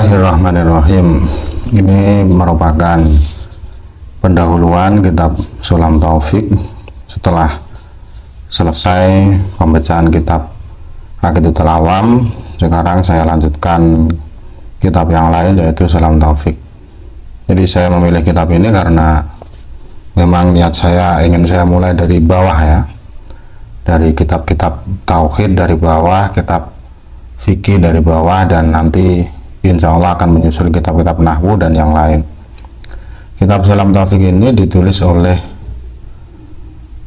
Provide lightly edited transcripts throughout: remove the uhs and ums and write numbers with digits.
Bismillahirrahmanirrahim. Ini merupakan pendahuluan kitab Sulam Taufik setelah selesai pembacaan kitab Aqidatul Awam. Sekarang saya lanjutkan kitab yang lain, yaitu Sulam Taufik. Jadi saya memilih kitab ini karena memang niat saya ingin saya mulai dari bawah ya, dari kitab-kitab tauhid dari bawah, kitab fikih dari bawah, dan nanti insya Allah akan menyusul kitab-kitab nahwu dan yang lain. Kitab Sulam Taufik ini ditulis oleh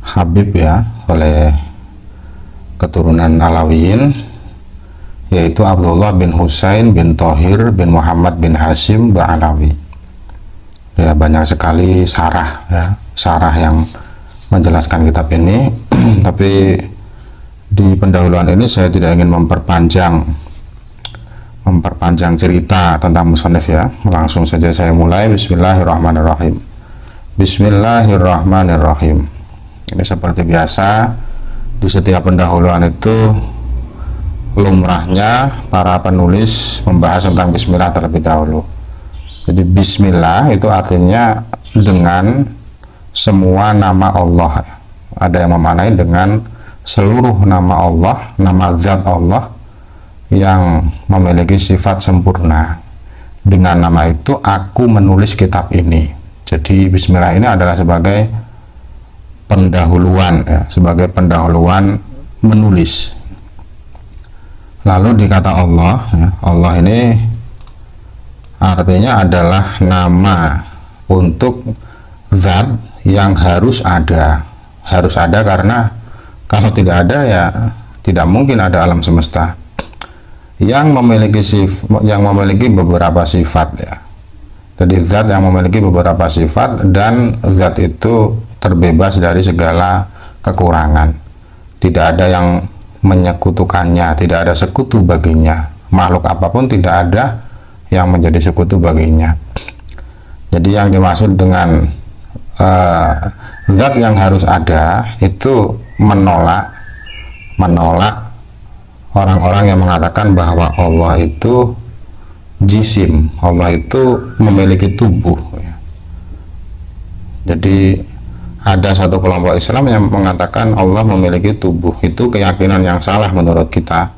Habib ya, oleh keturunan Alawiyin, yaitu Abdullah bin Husain bin Thohir bin Muhammad bin Hashim Ba'alawi. Ya, banyak sekali syarah ya, syarah yang menjelaskan kitab ini. Tapi di pendahuluan ini saya tidak ingin memperpanjang cerita tentang musannif ya. Langsung saja saya mulai. Bismillahirrahmanirrahim. Bismillahirrahmanirrahim. Ini seperti biasa di setiap pendahuluan itu lumrahnya para penulis membahas tentang bismillah terlebih dahulu. Jadi bismillah itu artinya dengan semua nama Allah. Ada yang memaknai dengan seluruh nama Allah, nama zat Allah yang memiliki sifat sempurna. Dengan nama itu aku menulis kitab ini. Jadi bismillah ini adalah sebagai pendahuluan ya, sebagai pendahuluan menulis. Lalu dikata Allah ya, Allah ini artinya adalah nama untuk zat yang harus ada karena kalau tidak ada ya tidak mungkin ada alam semesta yang memiliki beberapa sifat ya. Jadi zat yang memiliki beberapa sifat, dan zat itu terbebas dari segala kekurangan. Tidak ada yang menyekutukannya, tidak ada sekutu baginya. Makhluk apapun tidak ada yang menjadi sekutu baginya. Jadi yang dimaksud dengan zat yang harus ada itu menolak orang-orang yang mengatakan bahwa Allah itu jisim, Allah itu memiliki tubuh ya. Jadi ada satu kelompok Islam yang mengatakan Allah memiliki tubuh. Itu keyakinan yang salah menurut kita,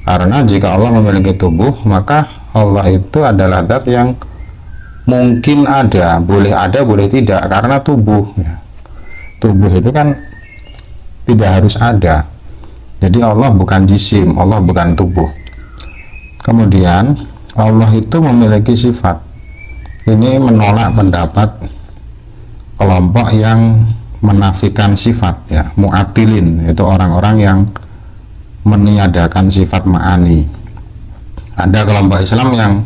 karena jika Allah memiliki tubuh, maka Allah itu adalah zat yang mungkin ada, boleh tidak, karena tubuh ya. Tubuh itu kan tidak harus ada. Jadi Allah bukan jisim, Allah bukan tubuh. Kemudian Allah itu memiliki sifat. Ini menolak pendapat kelompok yang menafikan sifat ya, mu'attilin, itu orang-orang yang meniadakan sifat ma'ani. Ada kelompok Islam yang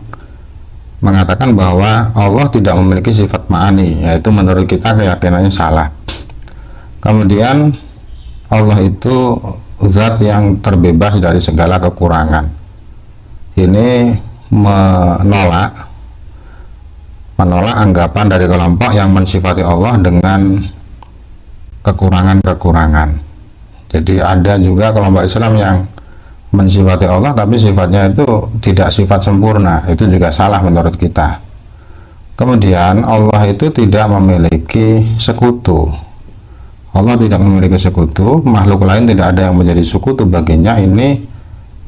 mengatakan bahwa Allah tidak memiliki sifat ma'ani, yaitu menurut kita keyakinannya salah. Kemudian Allah itu zat yang terbebas dari segala kekurangan. Ini menolak anggapan dari kelompok yang mensifati Allah dengan kekurangan-kekurangan. Jadi ada juga kelompok Islam yang mensifati Allah tapi sifatnya itu tidak sifat sempurna. Itu juga salah menurut kita. Kemudian Allah itu tidak memiliki sekutu. Allah tidak memiliki sekutu, makhluk lain tidak ada yang menjadi sekutu baginya. Ini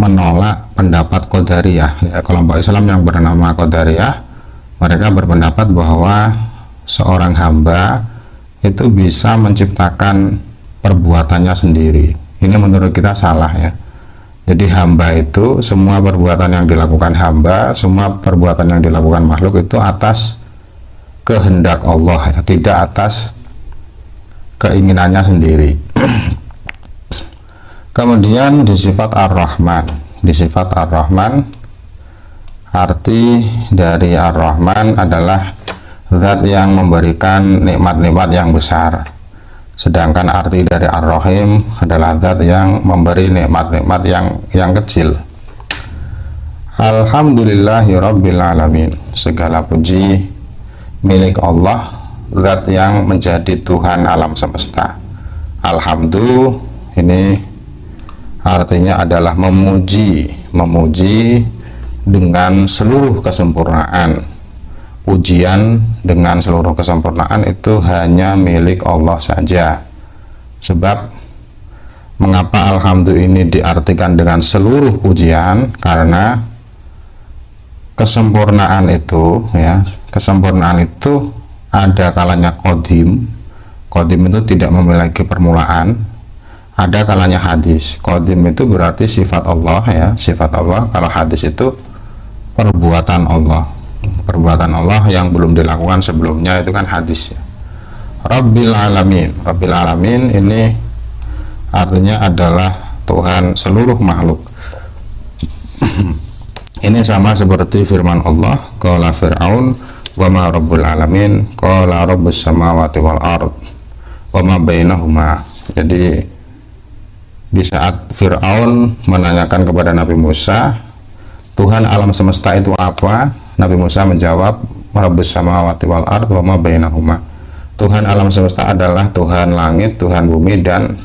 menolak pendapat Qadariyah ya, kelompok Islam yang bernama Qadariyah. Mereka berpendapat bahwa seorang hamba itu bisa menciptakan perbuatannya sendiri. Ini menurut kita salah ya. Jadi hamba itu, semua perbuatan yang dilakukan hamba, semua perbuatan yang dilakukan makhluk itu atas kehendak Allah ya, tidak atas keinginannya sendiri. Kemudian di sifat Ar-Rahman, arti dari Ar-Rahman adalah zat yang memberikan nikmat-nikmat yang besar, sedangkan arti dari Ar-Rahim adalah zat yang memberi nikmat-nikmat yang kecil. Alhamdulillahirabbil alamin, segala puji milik Allah, zat yang menjadi Tuhan alam semesta. Alhamdulillah ini artinya adalah memuji dengan seluruh kesempurnaan. Pujian dengan seluruh kesempurnaan itu hanya milik Allah saja. Sebab mengapa alhamdulillah ini diartikan dengan seluruh pujian? Karena kesempurnaan itu, ya, kesempurnaan itu ada kalanya qadim. Qadim itu tidak memiliki permulaan. Ada kalanya hadis. Qadim itu berarti sifat Allah, ya, sifat Allah. Kalau hadis itu perbuatan Allah. Perbuatan Allah yang belum dilakukan sebelumnya itu kan hadis, ya. Rabbil alamin. Rabbil alamin ini artinya adalah Tuhan seluruh makhluk. Ini sama seperti firman Allah, qala fir'aun wa ma rabbul alamin qala rabbus samawati wal ard wa ma bainahuma. Jadi di saat Fir'aun menanyakan kepada Nabi Musa, Tuhan alam semesta itu apa? Nabi Musa menjawab, rabbus samawati wal ard wa ma bainahuma. Tuhan alam semesta adalah Tuhan langit, Tuhan bumi, dan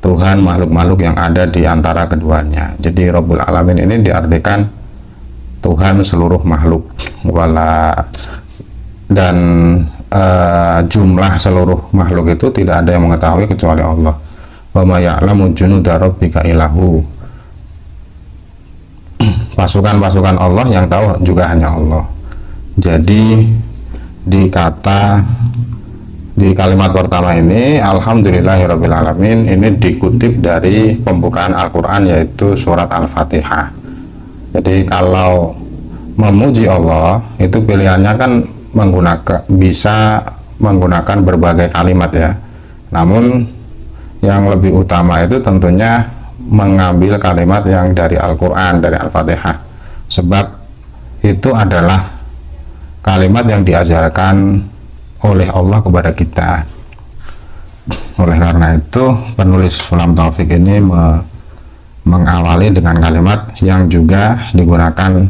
Tuhan makhluk-makhluk yang ada di antara keduanya. Jadi Rabbul Alamin ini diartikan Tuhan seluruh makhluk, dan jumlah seluruh makhluk itu tidak ada yang mengetahui kecuali Allah. Wa ma ya'lamu junuda rabbika illahu. Pasukan-pasukan Allah yang tahu juga hanya Allah. Jadi di kalimat pertama ini alhamdulillahirabbil alamin ini dikutip dari pembukaan Al-Qur'an, yaitu surat Al-Fatihah. Jadi kalau memuji Allah itu pilihannya kan bisa menggunakan berbagai kalimat, ya. Namun yang lebih utama itu tentunya mengambil kalimat yang dari Al-Quran, dari Al-Fatihah. Sebab itu adalah kalimat yang diajarkan oleh Allah kepada kita. Oleh karena itu penulis Sulam Taufik ini mengawali dengan kalimat yang juga digunakan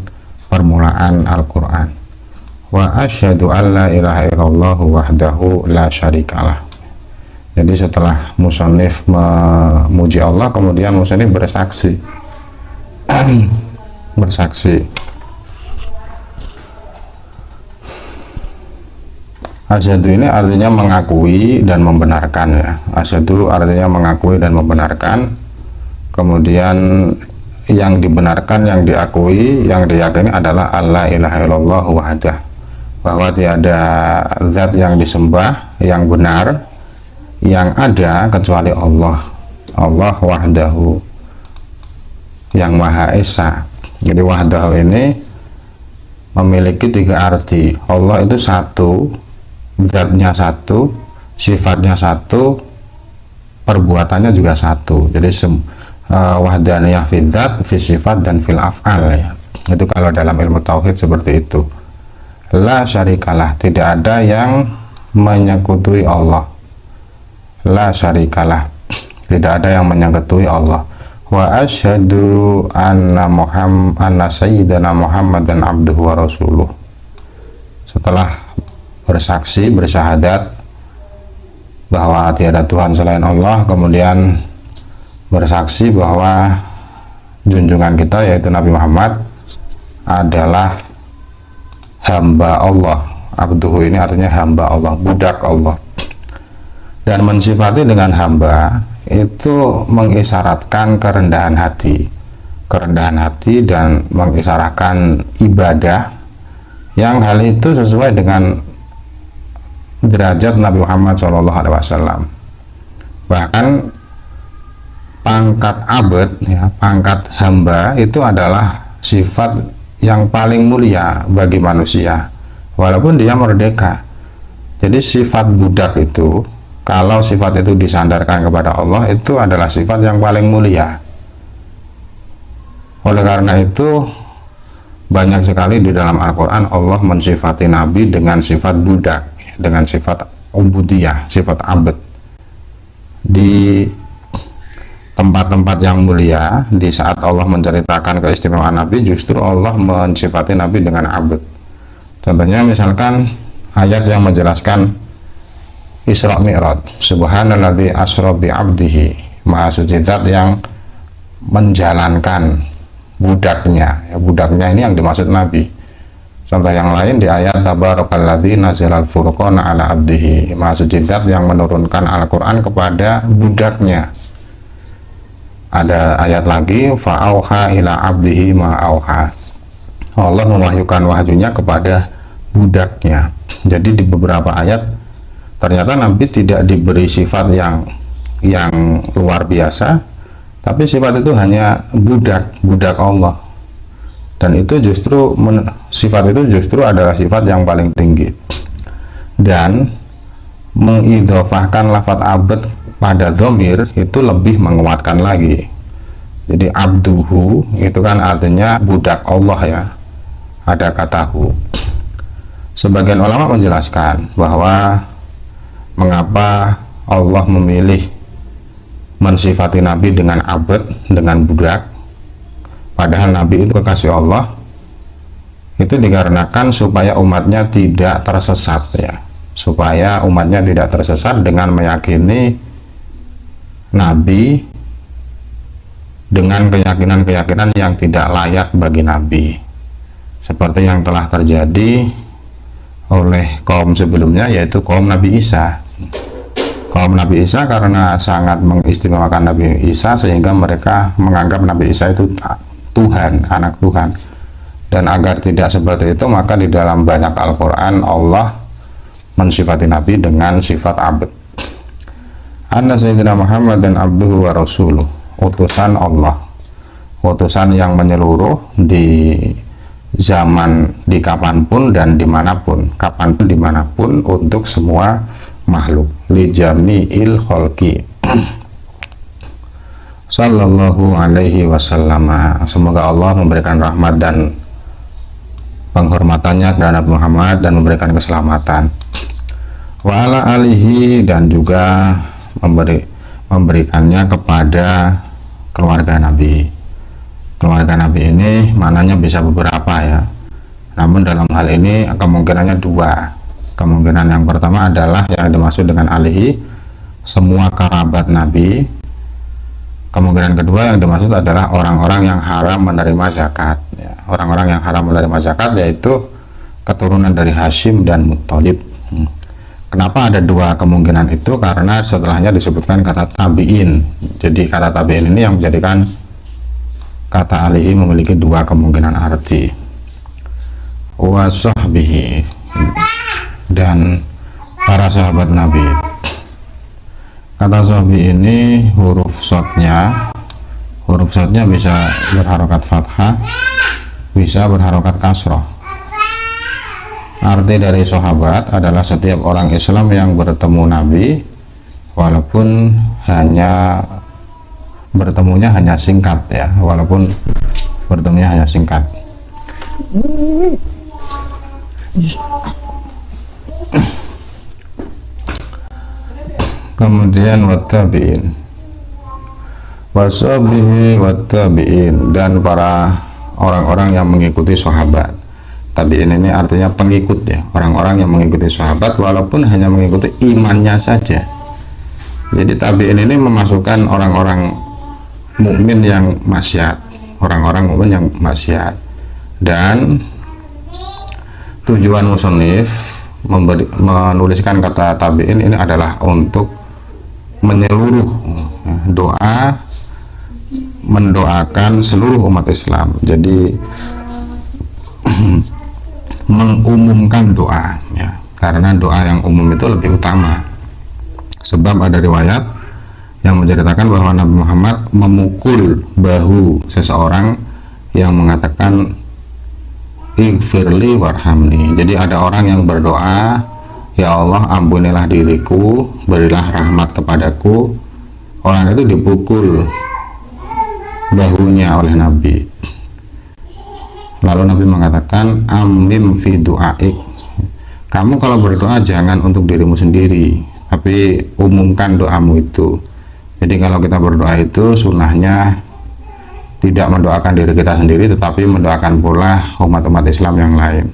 permulaan Al-Quran. Wa asyhadu alla ilaha illallah wahdahu la syarikalah. Jadi setelah musannif memuji Allah, kemudian musannif bersaksi. Bersaksi. Asyhadu ini artinya mengakui dan membenarkan, ya. Asyhadu artinya mengakui dan membenarkan. Kemudian yang dibenarkan, yang diakui, yang diyakini adalah alla ilaha illallah wahdah, bahwa tiada zat yang disembah yang benar yang ada kecuali Allah. Allah wahdahu, yang maha esa. Jadi wahdahu ini memiliki tiga arti. Allah itu satu, zatnya satu, sifatnya satu, perbuatannya juga satu. Jadi wahdaniyah fi dzat, fi sifat, dan fil af'al, ya. Itu kalau dalam ilmu tauhid seperti itu. La syarikalah, tidak ada yang menyekutui Allah. La syarikalah, tidak ada yang menyekutui Allah. Wa asyhadu anna sayyidana Muhammadan abduhu wa rasuluh. Setelah bersaksi, bersyahadat bahwa tiada Tuhan selain Allah, kemudian bersaksi bahwa junjungan kita yaitu Nabi Muhammad adalah hamba Allah. Abduhu ini artinya hamba Allah, budak Allah. Dan mensifati dengan hamba itu mengisyaratkan kerendahan hati, dan mengisyaratkan ibadah yang hal itu sesuai dengan derajat Nabi Muhammad SAW. Bahkan pangkat abad, ya, pangkat hamba itu adalah sifat yang paling mulia bagi manusia, walaupun dia merdeka. Jadi sifat budak itu, kalau sifat itu disandarkan kepada Allah, itu adalah sifat yang paling mulia. Oleh karena itu banyak sekali di dalam Al-Quran Allah mensifati Nabi dengan sifat budak, dengan sifat ubudiyah, sifat abad. Di tempat-tempat yang mulia, di saat Allah menceritakan keistimewaan Nabi, justru Allah mensifati Nabi dengan abad. Contohnya misalkan ayat yang menjelaskan Isra Mi'raj, subhanalladzi asra bi 'abdihi, maha suci zat yang menjalankan budaknya. Ya, budaknya ini yang dimaksud Nabi. Contoh yang lain di ayat Tabarakalladzi nazalal furqana ala abdihi, Maha Suci Zat yang menurunkan Al-Quran kepada budaknya. Ada ayat lagi fa'auha ila abdihi ma'auha, Allah mewahyukan wahyunya kepada budaknya. Jadi di beberapa ayat ternyata Nabi tidak diberi sifat yang luar biasa, tapi sifat itu hanya budak Allah. Dan itu sifat itu justru adalah sifat yang paling tinggi. Dan mengidhofahkan lafadz abd pada dhamir itu lebih menguatkan lagi. Jadi abduhu itu kan artinya budak Allah ya, ada kata hu. Sebagian ulama menjelaskan bahwa mengapa Allah memilih mensifati Nabi dengan abd, dengan budak, padahal Nabi itu kekasih Allah, itu dikarenakan supaya umatnya tidak tersesat ya, supaya umatnya tidak tersesat dengan meyakini Nabi dengan keyakinan-keyakinan yang tidak layak bagi Nabi, seperti yang telah terjadi oleh kaum sebelumnya, yaitu kaum Nabi Isa. Kaum Nabi Isa karena sangat mengistimewakan Nabi Isa sehingga mereka menganggap Nabi Isa itu Tuhan, anak Tuhan. Dan agar tidak seperti itu, maka di dalam banyak Al-Quran Allah mensifati Nabi dengan sifat abd. Anna Sayyidina Muhammad dan abduhu wa rasuluh, utusan Allah, utusan yang menyeluruh di zaman, di kapanpun dan dimanapun, kapanpun dimanapun, untuk semua makhluk, li jami'il khalqi sallallahu alaihi wasallam. Semoga Allah memberikan rahmat dan penghormatannya kepada Nabi Muhammad dan memberikan keselamatan, wa ala alihi, dan juga memberikannya kepada keluarga Nabi. Keluarga Nabi ini maknanya bisa beberapa ya, namun dalam hal ini kemungkinannya dua. Kemungkinan yang pertama adalah yang dimaksud dengan alihi semua kerabat Nabi. Kemungkinan kedua yang dimaksud adalah orang-orang yang haram menerima zakat ya. Orang-orang yang haram menerima zakat yaitu keturunan dari Hashim dan Muttalib. Kenapa ada dua kemungkinan itu? Karena setelahnya disebutkan kata tabi'in. Jadi kata tabi'in ini yang menjadikan kata alihi memiliki dua kemungkinan arti. Wa sahbihi, dan para sahabat Nabi. Kata sahbi ini huruf shadnya bisa berharokat fathah, bisa berharokat kasroh. Arti dari sahabat adalah setiap orang Islam yang bertemu Nabi, walaupun bertemunya hanya singkat ya, walaupun bertemunya hanya singkat. Kemudian wattabi'in, wasabihi wattabi'in, dan para orang-orang yang mengikuti sahabat. Tabi'in ini artinya pengikut ya, orang-orang yang mengikuti sahabat walaupun hanya mengikuti imannya saja. Jadi tabi'in ini memasukkan orang-orang mukmin yang maksiat, orang-orang mukmin yang maksiat. Dan tujuan musannif menuliskan kata tabi'in ini adalah untuk menyeluruh doa, mendoakan seluruh umat Islam. Jadi mengumumkan doa ya, karena doa yang umum itu lebih utama. Sebab ada riwayat yang menceritakan bahwa Nabi Muhammad memukul bahu seseorang yang mengatakan ighfirli warhamni. Jadi ada orang yang berdoa, ya Allah ampunilah diriku, berilah rahmat kepadaku. Orang itu dipukul bahunya oleh Nabi. Lalu Nabi mengatakan amim fi du'aik, kamu kalau berdoa jangan untuk dirimu sendiri, tapi umumkan doamu itu. Jadi kalau kita berdoa itu sunnahnya tidak mendoakan diri kita sendiri, tetapi mendoakan pula umat-umat Islam yang lain.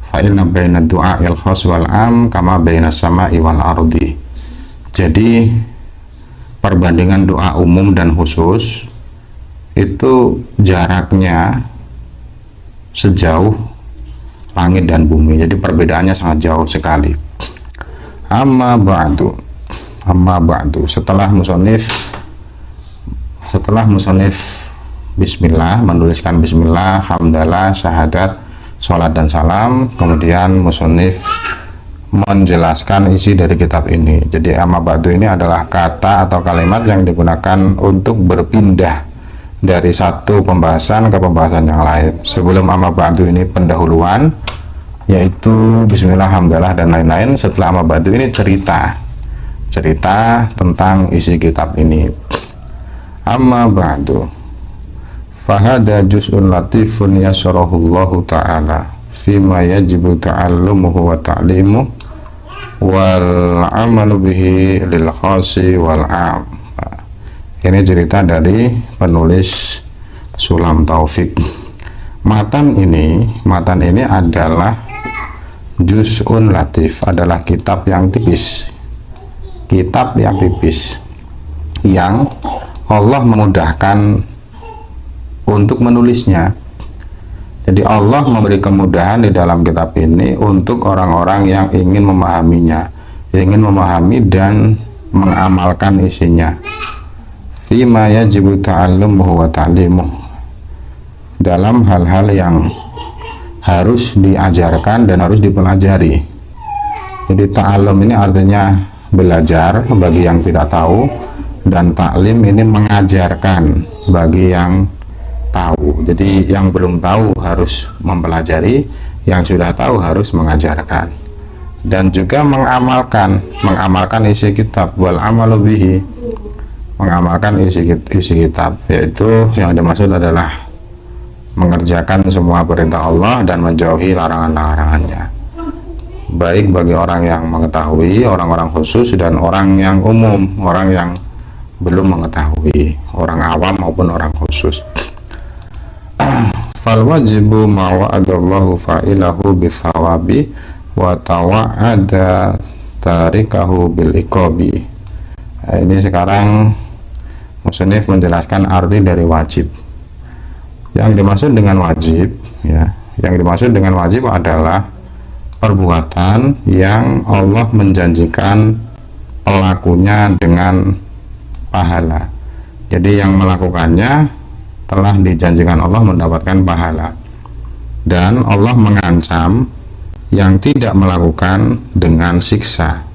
Fa inna baina du'ail khas wal am kama baina sama'i wal ardi. Jadi perbandingan doa umum dan khusus itu jaraknya sejauh langit dan bumi, jadi perbedaannya sangat jauh sekali. Amma ba'du, setelah musonif bismillah, menuliskan bismillah, hamdalah, syahadat, sholat dan salam, kemudian musonif menjelaskan isi dari kitab ini. Jadi amma ba'du ini adalah kata atau kalimat yang digunakan untuk berpindah dari satu pembahasan ke pembahasan yang lain. Sebelum amma ba'du ini pendahuluan, yaitu bismillah, hamdalah dan lain-lain. Setelah amma ba'du ini cerita tentang isi kitab ini. Amma ba'du, fahada juz'un latifun yasrahullahu ta'ala fima yajibu ta'allumuhu wa ta'limuhu wal amalu bihi lil khasi wal 'am. Ini cerita dari penulis Sulam Taufik. Matan ini adalah juz'un latif, adalah kitab yang tipis, yang Allah memudahkan untuk menulisnya. Jadi Allah memberi kemudahan di dalam kitab ini untuk orang-orang yang ingin memahaminya, ingin memahami dan mengamalkan isinya. Fima yajibu ta'allumuhu wa ta'limuhu, dalam hal-hal yang harus diajarkan dan harus dipelajari. Jadi ta'allum ini artinya belajar bagi yang tidak tahu, dan ta'lim ini mengajarkan bagi yang tahu. Jadi yang belum tahu harus mempelajari, yang sudah tahu harus mengajarkan, dan juga mengamalkan isi kitab. Wal amalu bihi, mengamalkan isi kitab, yaitu yang dimaksud adalah mengerjakan semua perintah Allah dan menjauhi larangan-larangannya, baik bagi orang yang mengetahui, orang-orang khusus, dan orang yang umum, orang yang belum mengetahui, orang awam maupun orang khusus. Fal wajibu ma wa'adallahu fa'ilahu bisawabi wa tawa'ada tarikahu bil iqabi. Ini sekarang musannif menjelaskan arti dari wajib. Yang dimaksud dengan wajib, yang dimaksud dengan wajib adalah perbuatan yang Allah menjanjikan pelakunya dengan pahala. Jadi yang melakukannya telah dijanjikan Allah mendapatkan pahala, dan Allah mengancam yang tidak melakukan dengan siksa.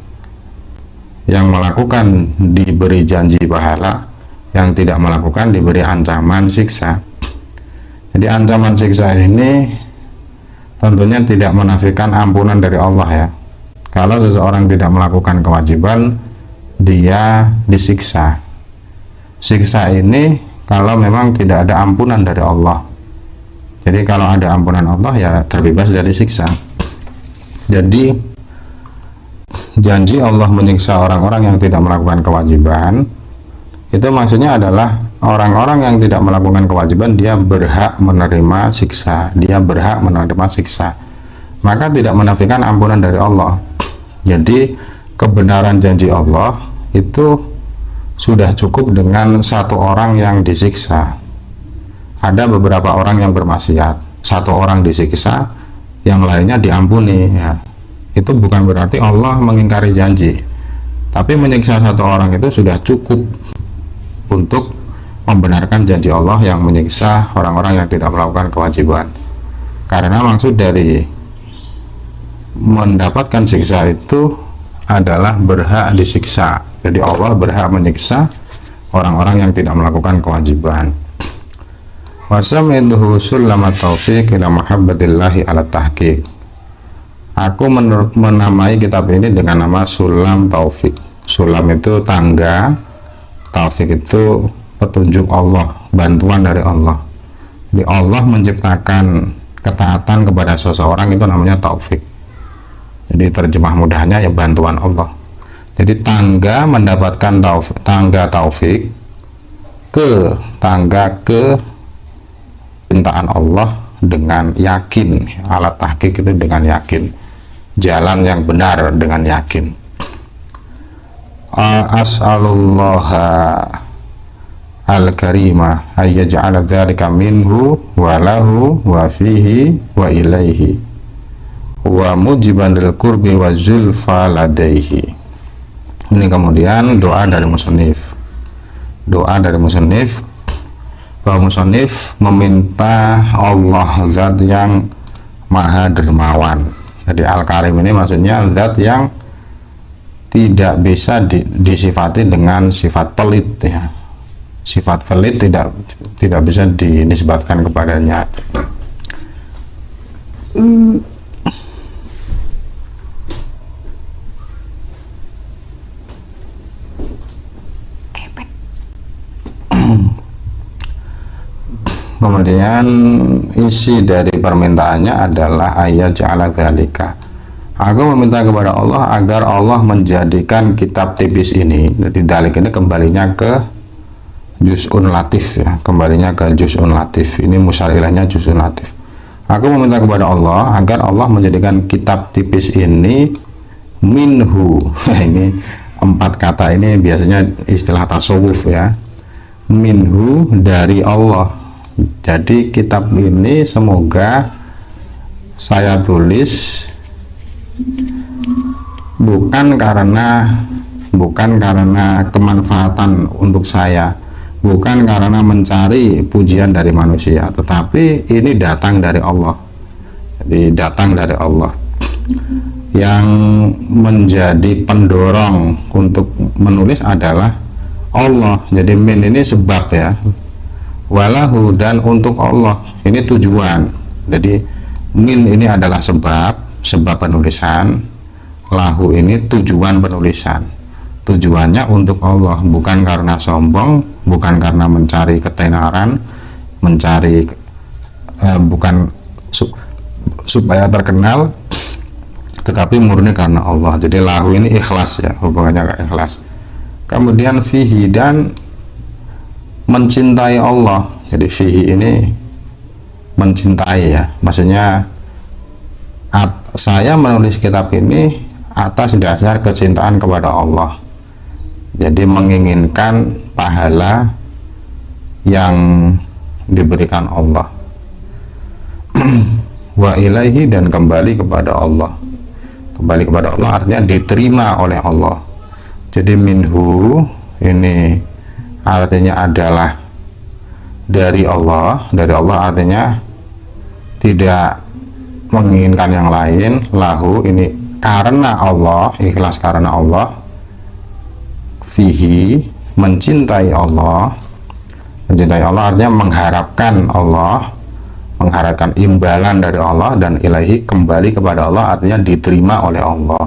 Yang melakukan diberi janji pahala, yang tidak melakukan diberi ancaman siksa. Jadi ancaman siksa ini tentunya tidak menafikan ampunan dari Allah ya. Kalau seseorang tidak melakukan kewajiban, dia disiksa. Siksa ini kalau memang tidak ada ampunan dari Allah. Jadi kalau ada ampunan Allah, ya terbebas dari siksa. Jadi janji Allah menyiksa orang-orang yang tidak melakukan kewajiban, itu maksudnya adalah orang-orang yang tidak melakukan kewajiban, dia berhak menerima siksa, maka tidak menafikan ampunan dari Allah. Jadi kebenaran janji Allah itu sudah cukup dengan satu orang yang disiksa. Ada beberapa orang yang bermaksiat, satu orang disiksa, yang lainnya diampuni ya. Itu bukan berarti Allah mengingkari janji, tapi menyiksa satu orang itu sudah cukup untuk membenarkan janji Allah yang menyiksa orang-orang yang tidak melakukan kewajiban. Karena maksud dari mendapatkan siksa itu adalah berhak disiksa. Jadi Allah berhak menyiksa orang-orang yang tidak melakukan kewajiban. Wasami'tuhu sulamat taufiq ila mahabbatillahi ala tahqiq. Aku menamai kitab ini dengan nama Sulam Taufik. Sulam itu tangga, taufik itu petunjuk Allah, bantuan dari Allah. Jadi Allah menciptakan ketaatan kepada seseorang, itu namanya taufik. Jadi terjemah mudahnya ya bantuan Allah. Jadi tangga mendapatkan tangga taufik ke tangga ke cintaan Allah dengan yakin. Alat tahqiq itu dengan yakin, jalan yang benar dengan yakin. As'alullah al-karima ay yaj'ala dzalika minhu wa lahu wa fihi wa ilaihi wa mujiban lil qurbi wa zulfa ladaihi. Ini kemudian doa dari musannif. Doa dari musannif bahwa musannif meminta Allah zat yang maha dermawan. Jadi al-karim ini maksudnya zat yang tidak bisa disifati dengan sifat pelit ya. Sifat pelit tidak bisa dinisbatkan kepadanya. Kemudian isi dari permintaannya adalah ayat ja'ala dzalika. Aku meminta kepada Allah agar Allah menjadikan kitab tipis ini, jadi dalik ini kembalinya ke juz'un latif ya, kembalinya ke juz'un latif. Ini musyarihnya juz'un latif. Aku meminta kepada Allah agar Allah menjadikan kitab tipis ini minhu. Ini 4 kata ini biasanya istilah tasawuf ya. Minhu, dari Allah. Jadi kitab ini semoga saya tulis bukan karena kemanfaatan untuk saya, bukan karena mencari pujian dari manusia, tetapi ini datang dari Allah. Jadi datang dari Allah. Yang menjadi pendorong untuk menulis adalah Allah. Jadi min ini sebab ya, walahu, dan untuk Allah ini tujuan. Jadi min ini adalah sebab penulisan, lahu ini tujuan penulisan. Tujuannya untuk Allah, bukan karena sombong, bukan karena mencari ketenaran, mencari bukan supaya terkenal, tetapi murni karena Allah. Jadi lahu ini ikhlas ya, hubungannya ke ikhlas. Kemudian fihi, dan mencintai Allah. Jadi fihi ini mencintai ya, maksudnya saya menulis kitab ini atas dasar kecintaan kepada Allah. Jadi menginginkan pahala yang diberikan Allah. Wa ilaihi, dan kembali kepada Allah. Kembali kepada Allah artinya diterima oleh Allah. Jadi minhu ini artinya adalah dari Allah. Dari Allah artinya tidak menginginkan yang lain. Lahu ini karena Allah, ikhlas karena Allah. Fihi, mencintai Allah. Mencintai Allah artinya mengharapkan Allah, mengharapkan imbalan dari Allah. Dan ilahi, kembali kepada Allah artinya diterima oleh Allah.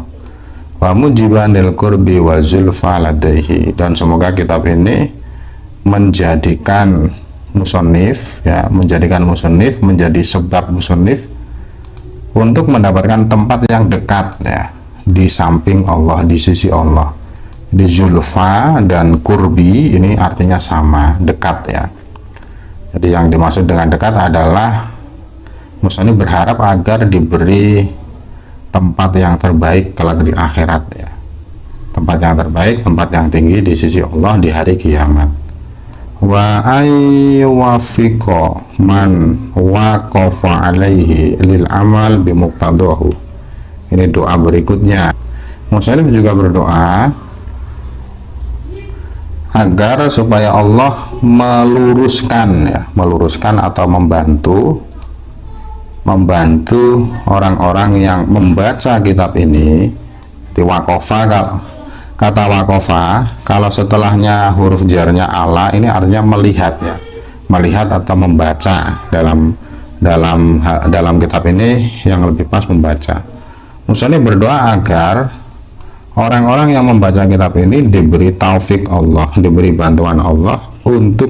Wa mujiban lil qurbi wa zulfa ladaihi, dan semoga kitab ini menjadikan musannif ya, menjadi sebab musannif untuk mendapatkan tempat yang dekat ya, di samping Allah, di sisi Allah. Di zulfa dan kurbi ini artinya sama, dekat ya. Jadi yang dimaksud dengan dekat adalah musannif berharap agar diberi tempat yang terbaik kelak di akhirat ya. Tempat yang terbaik, tempat yang tinggi di sisi Allah di hari kiamat. Wa aywafiqo man waqafa alaihi lil amal bimuqtadahu. Ini doa berikutnya. Musannif juga berdoa agar supaya Allah meluruskan atau membantu orang-orang yang membaca kitab ini. Di waqafa, kata waqafa kalau setelahnya huruf jarnya ala, ini artinya melihat ya, melihat atau membaca. Dalam kitab ini yang lebih pas membaca. Musannif berdoa agar orang-orang yang membaca kitab ini diberi taufik Allah, diberi bantuan Allah untuk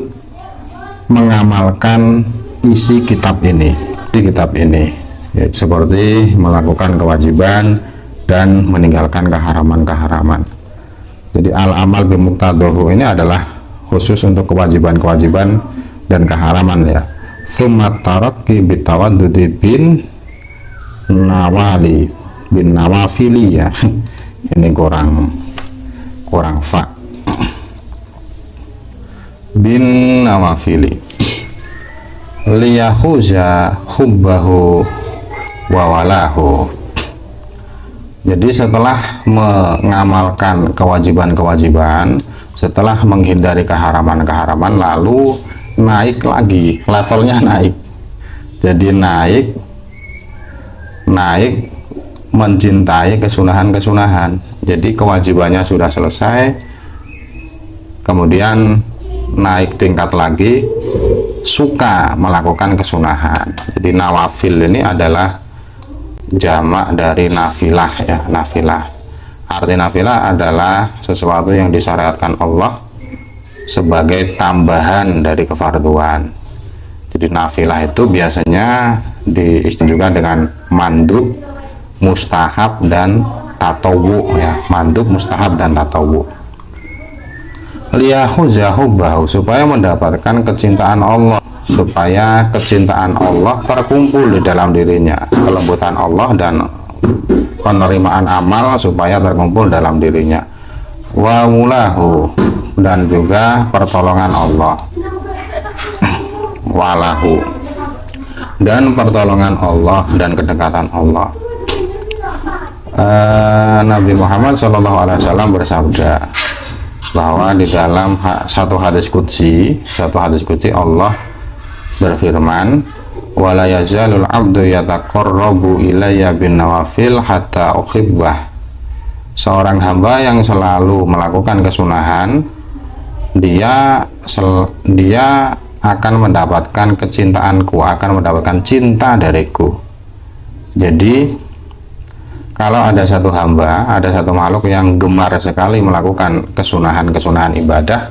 mengamalkan isi kitab ini. Di kitab ini ya, seperti melakukan kewajiban dan meninggalkan keharaman-keharaman. Jadi al-amal bimuqtadahu ini adalah khusus untuk kewajiban-kewajiban dan keharaman ya. Tsumma tarakki bitawaddudi bin nawafili ya. Ini kurang fa. bin nawafili liyahuza hubbahu wa walahu. Jadi setelah mengamalkan kewajiban-kewajiban, setelah menghindari keharaman-keharaman, lalu naik lagi, levelnya naik. Jadi naik mencintai kesunahan-kesunahan. Jadi kewajibannya sudah selesai, kemudian naik tingkat lagi, suka melakukan kesunahan. Jadi nawafil ini adalah jamak dari nafilah ya, nafilah. Arti nafilah adalah sesuatu yang disyariatkan Allah sebagai tambahan dari kefarduan. Jadi nafilah itu biasanya diistilahkan dengan mandub, mustahab dan tatawu ya, mandub, mustahab dan tatawu. Liyahuza hubbahu, supaya mendapatkan kecintaan Allah, supaya kecintaan Allah terkumpul di dalam dirinya, kelembutan Allah dan penerimaan amal supaya terkumpul dalam dirinya. Wa mulahu, dan juga pertolongan Allah, walahu, dan pertolongan Allah dan kedekatan Allah. Nabi Muhammad SAW bersabda bahwa di dalam satu hadis qudsi Allah berfirman, wala yazalul abdu yataqarrabu ilayya bin nawafil hatta uhibbah. Seorang hamba yang selalu melakukan kesunahan, dia akan mendapatkan kecintaanku, akan mendapatkan cinta dariku. Jadi kalau ada satu hamba, ada satu makhluk yang gemar sekali melakukan kesunahan-kesunahan ibadah,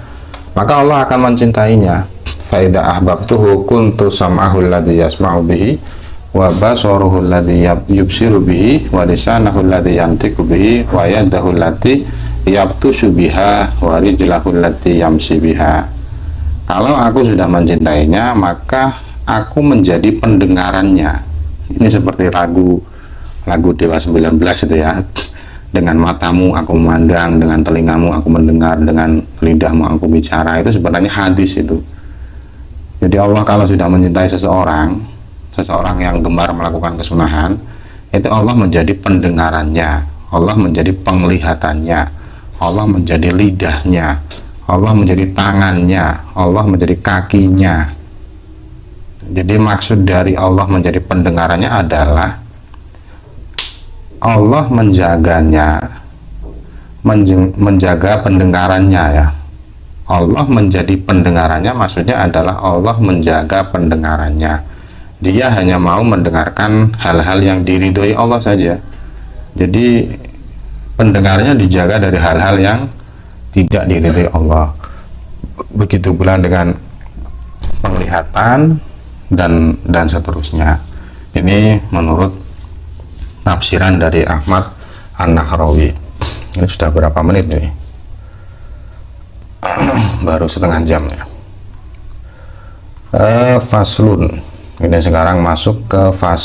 maka Allah akan mencintainya. Fa idza ahbabtuhu kuntu sam'ahu alladhi yasma'u bihi wa basaruhu alladhi yubsiru bihi wa lisanahu alladhi yantiqu bihi wa yadahu allati yabtushu biha wa rijlahu allati yamshi biha. Kalau aku sudah mencintainya, maka aku menjadi pendengarannya. Ini seperti lagu Dewa 19 itu ya. Dengan matamu aku memandang, dengan telingamu aku mendengar, dengan lidahmu aku bicara. Itu sebenarnya hadis itu. Jadi Allah kalau sudah mencintai seseorang yang gemar melakukan kesunahan, itu Allah menjadi pendengarannya, Allah menjadi penglihatannya, Allah menjadi lidahnya, Allah menjadi tangannya, Allah menjadi kakinya. Jadi maksud dari Allah menjadi pendengarannya adalah Allah menjaganya, menjaga pendengarannya ya. Allah menjadi pendengarannya, maksudnya adalah Allah menjaga pendengarannya. Dia hanya mau mendengarkan hal-hal yang diridhoi Allah saja. Jadi pendengarnya dijaga dari hal-hal yang tidak diridhoi Allah. Begitu pula dengan penglihatan dan seterusnya. Ini menurut tafsiran dari Ahmad An-Nahrawi. Ini sudah berapa menit ini? Baru setengah jam ya. Faslun. Ini sekarang masuk ke fase